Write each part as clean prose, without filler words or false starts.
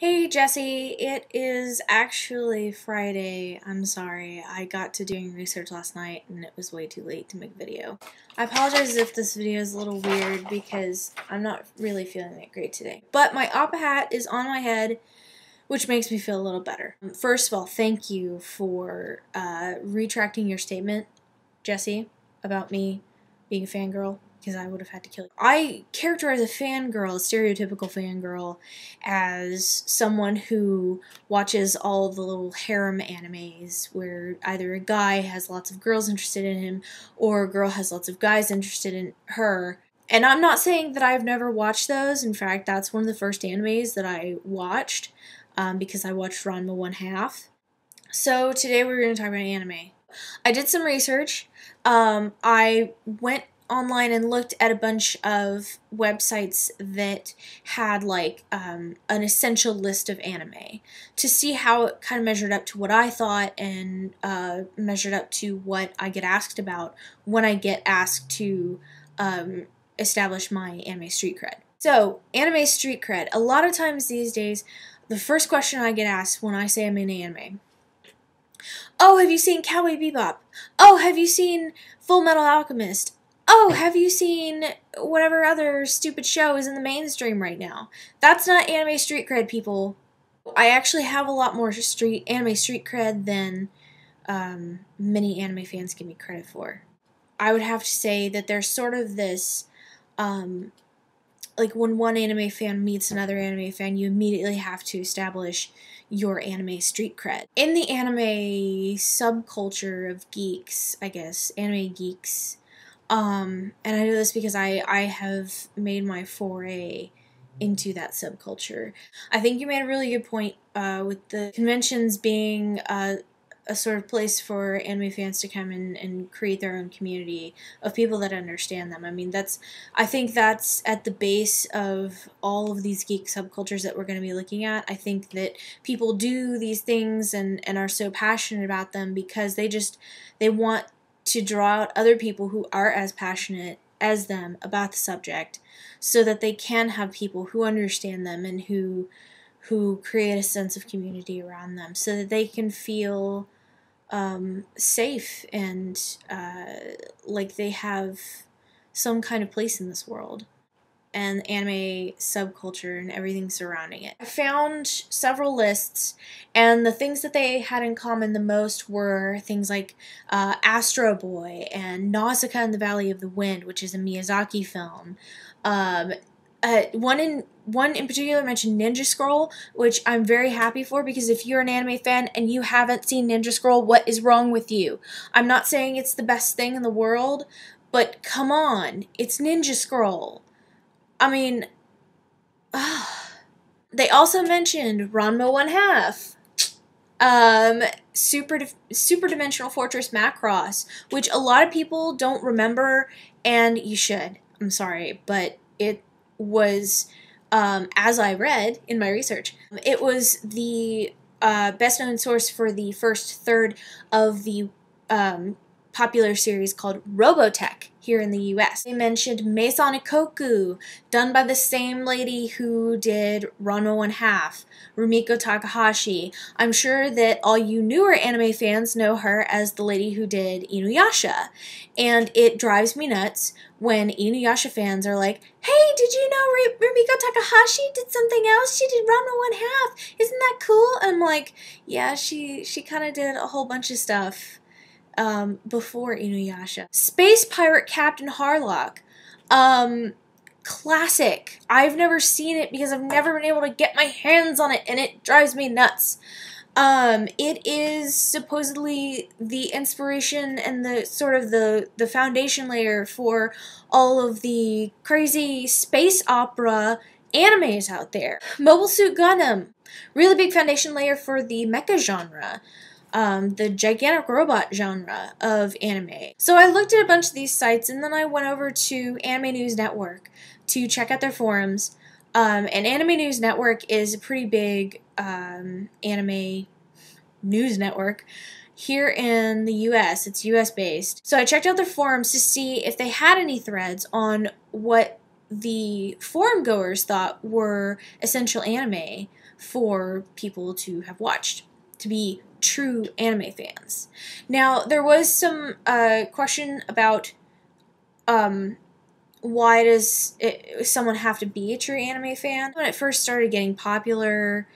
Hey Jesse, it is actually Friday. I'm sorry, I got to doing research last night and it was way too late to make a video. I apologize if this video is a little weird because I'm not really feeling that great today. But my oppa hat is on my head, which makes me feel a little better. First of all, thank you for retracting your statement, Jesse, about me being a fangirl, because I would have had to kill you. I characterize a fangirl, a stereotypical fangirl, as someone who watches all the little harem animes where either a guy has lots of girls interested in him or a girl has lots of guys interested in her. And I'm not saying that I've never watched those. In fact, that's one of the first animes that I watched because I watched Ranma 1/2. So today we're going to talk about anime. I did some research. I went online and looked at a bunch of websites that had like an essential list of anime to see how it kind of measured up to what I thought and measured up to what I get asked about when I get asked to establish my anime street cred. So, anime street cred. A lot of times these days, the first question I get asked when I say I'm in anime: oh, have you seen Cowboy Bebop? Oh, have you seen Full Metal Alchemist? Oh, have you seen whatever other stupid show is in the mainstream right now? That's not anime street cred, people. I actually have a lot more anime street cred than many anime fans give me credit for. I would have to say that there's sort of this, like when one anime fan meets another anime fan, you immediately have to establish your anime street cred. In the anime subculture of geeks, I guess, anime geeks, and I know this because I have made my foray into that subculture. I think you made a really good point with the conventions being a sort of place for anime fans to come in and create their own community of people that understand them. I mean, I think that's at the base of all of these geek subcultures that we're going to be looking at. I think that people do these things and are so passionate about them because they want to draw out other people who are as passionate as them about the subject so that they can have people who understand them and who create a sense of community around them so that they can feel safe and like they have some kind of place in this world and anime subculture and everything surrounding it. I found several lists, and the things that they had in common the most were things like Astro Boy and Nausicaa in the Valley of the Wind, which is a Miyazaki film. One in particular mentioned Ninja Scroll, which I'm very happy for, because if you're an anime fan and you haven't seen Ninja Scroll, what is wrong with you? I'm not saying it's the best thing in the world, but come on, it's Ninja Scroll. I mean, they also mentioned Ranma 1/2, Super Dimensional Fortress Macross, which a lot of people don't remember, and you should. I'm sorry, but it was, as I read in my research, it was the best known source for the first third of the popular series called Robotech here in the US. They mentioned Maison Ikoku, done by the same lady who did Ranma 1/2, Rumiko Takahashi. I'm sure that all you newer anime fans know her as the lady who did Inuyasha, and it drives me nuts when Inuyasha fans are like, hey, did you know Rumiko Takahashi did something else? She did Ranma 1/2. Isn't that cool? And I'm like, yeah, she kind of did a whole bunch of stuff before Inuyasha. Space Pirate Captain Harlock. Classic. I've never seen it because I've never been able to get my hands on it, and it drives me nuts. It is supposedly the inspiration and the sort of the foundation layer for all of the crazy space opera animes out there. Mobile Suit Gundam. Really big foundation layer for the mecha genre. The gigantic robot genre of anime. So I looked at a bunch of these sites, and then I went over to Anime News Network to check out their forums. And Anime News Network is a pretty big anime news network here in the US. It's US based. So I checked out their forums to see if they had any threads on what the forum goers thought were essential anime for people to have watched, to be true anime fans. Now, there was some question about why does someone have to be a true anime fan? When it first started getting popular,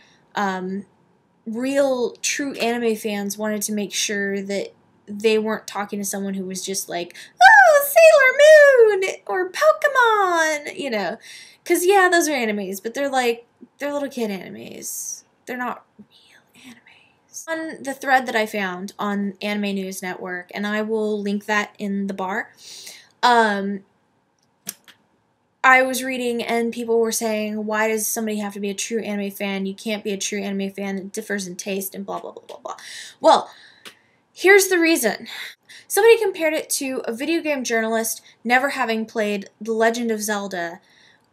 real true anime fans wanted to make sure that they weren't talking to someone who was just like, oh, Sailor Moon or Pokemon, you know. Because, yeah, those are animes, but they're little kid animes. They're not real animes. On the thread that I found on Anime News Network, and I will link that in the bar, I was reading and people were saying, why does somebody have to be a true anime fan? You can't be a true anime fan. It differs in taste and blah, blah, blah, blah, blah. Well, here's the reason. Somebody compared it to a video game journalist never having played The Legend of Zelda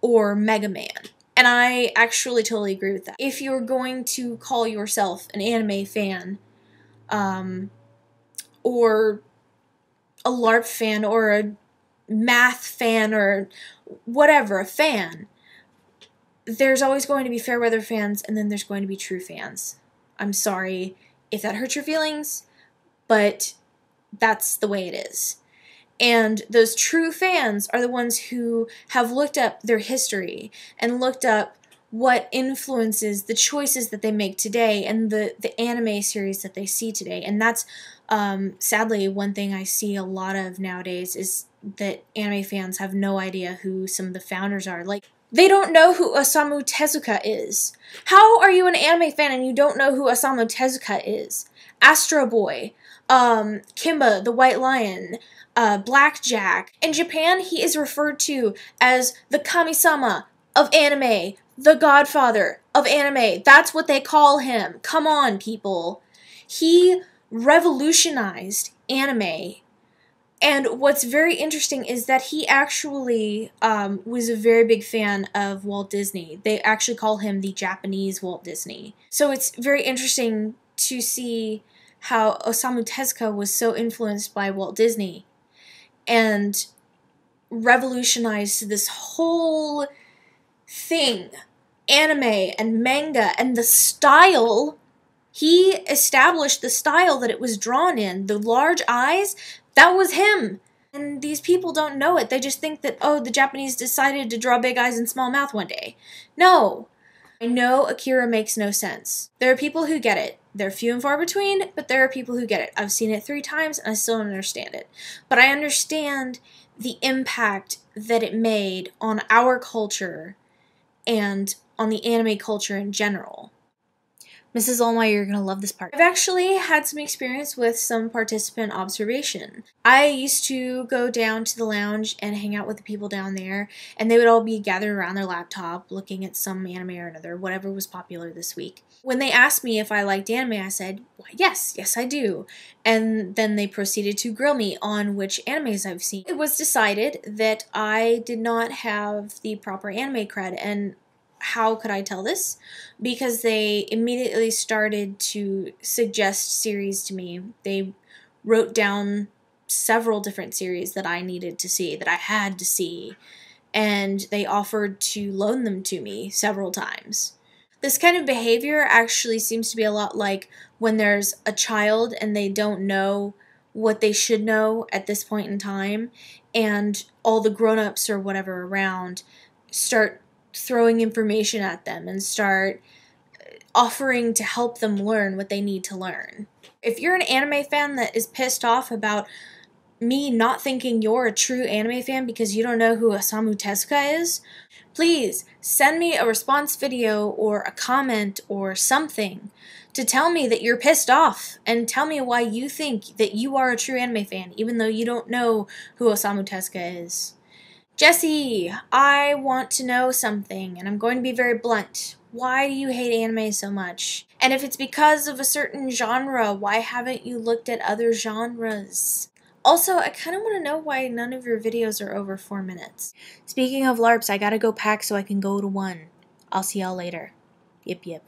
or Mega Man. And I actually totally agree with that. If you're going to call yourself an anime fan, or a LARP fan, or a math fan, or whatever, a fan, there's always going to be fair weather fans, and then there's going to be true fans. I'm sorry if that hurts your feelings, but that's the way it is. And those true fans are the ones who have looked up their history and looked up what influences the choices that they make today and the anime series that they see today. And that's sadly one thing I see a lot of nowadays is that anime fans have no idea who some of the founders are. Like, they don't know who Osamu Tezuka is. How are you an anime fan and you don't know who Osamu Tezuka is? Astro Boy, Kimba, the White Lion, Blackjack. In Japan, he is referred to as the Kami-sama of anime, the Godfather of anime. That's what they call him. Come on, people. He revolutionized anime. And what's very interesting is that he actually was a very big fan of Walt Disney. They actually call him the Japanese Walt Disney. So it's very interesting to see how Osamu Tezuka was so influenced by Walt Disney and revolutionized this whole thing, anime and manga, and the style. He established the style that it was drawn in. The large eyes, that was him. And these people don't know it. They just think that, oh, the Japanese decided to draw big eyes and small mouth one day. No. I know Akira makes no sense. There are people who get it. They're few and far between, but there are people who get it. I've seen it 3 times and I still don't understand it. But I understand the impact that it made on our culture and on the anime culture in general. Mrs. Olmai, you're going to love this part. I've actually had some experience with some participant observation. I used to go down to the lounge and hang out with the people down there, and they would all be gathered around their laptop looking at some anime or another, whatever was popular this week. When they asked me if I liked anime, I said, why, yes I do. And then they proceeded to grill me on which animes I've seen. It was decided that I did not have the proper anime cred, and how could I tell this? Because they immediately started to suggest series to me. They wrote down several different series that I needed to see, that I had to see, and they offered to loan them to me several times. This kind of behavior actually seems to be a lot like when there's a child and they don't know what they should know at this point in time, and all the grown-ups or whatever around start throwing information at them and start offering to help them learn what they need to learn. If you're an anime fan that is pissed off about me not thinking you're a true anime fan because you don't know who Osamu Tezuka is, please send me a response video or a comment or something to tell me that you're pissed off and tell me why you think that you are a true anime fan even though you don't know who Osamu Tezuka is. Jesse, I want to know something, and I'm going to be very blunt. Why do you hate anime so much? And if it's because of a certain genre, why haven't you looked at other genres? Also, I kind of want to know why none of your videos are over 4 minutes. Speaking of LARPs, I gotta go pack so I can go to one. I'll see y'all later. Yip yip.